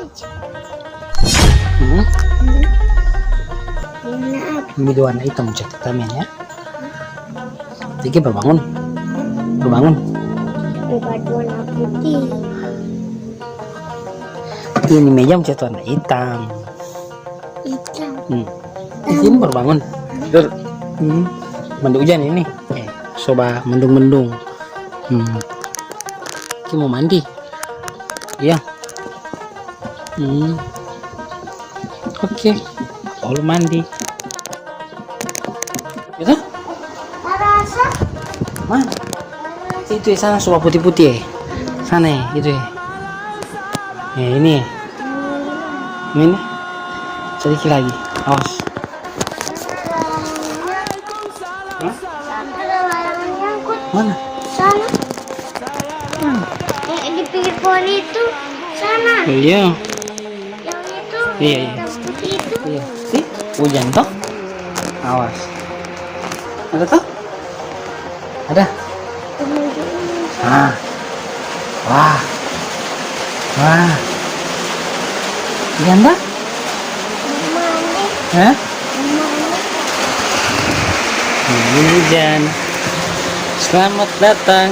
Hmm? Warna apa? Ini warna hitam catatannya ya. Jadi berbangun. Berbangun. Bukan warna putih. Ini meja cat warna hitam. Hitam. Di sini berbangun. Tidur. Mendung hujan ini. Coba mendung-mendung. Kita mau mandi. Iya. Oke. Kalau mandi. Gitu? Rasa? Mana? Itu ya sana soba putih-putih ya. Sana ya, itu ya. Ini ya. Ini. Sedikit lagi. Awas. Ada layangan nyangkut. Mana? Sana. Yang di pinggir pohon itu. Sana. Iya. Yang itu. Iya, iya. Yang putih itu. Iya. Sih, hujan toh. Awas. Ada toh? Ada. Ah. Wah. Wah. Hujan toh? Mana? Hah? Mana? Hujan. Selamat datang.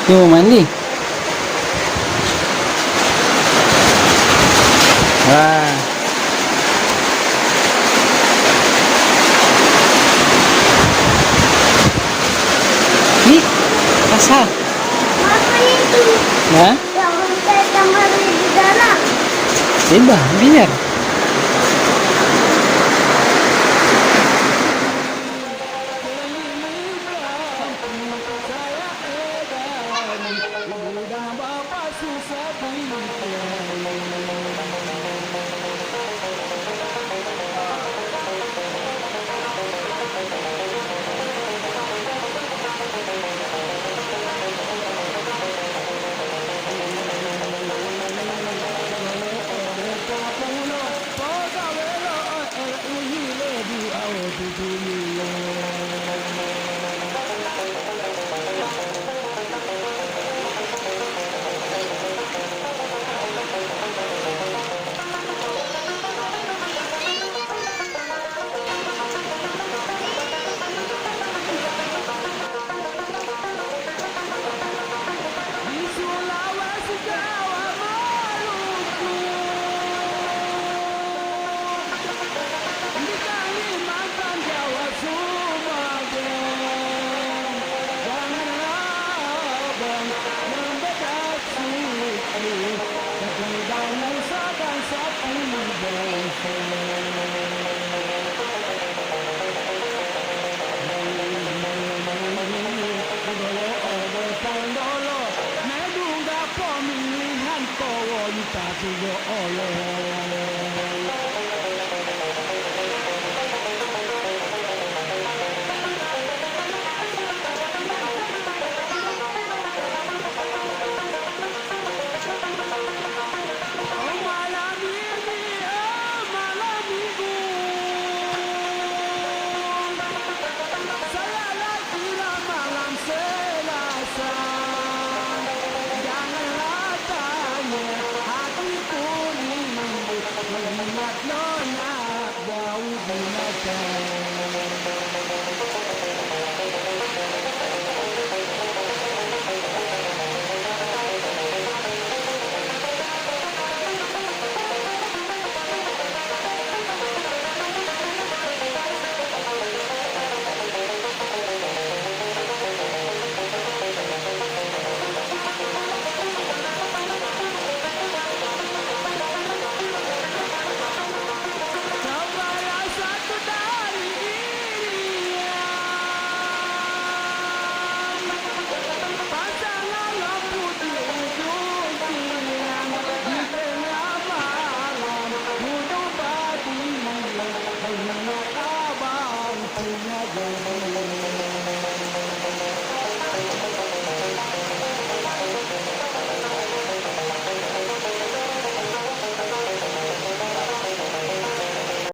Yuk mandi. Wah. Nih, kasar. Apa itu? Ya, Yang saya kamar di dalam. biar.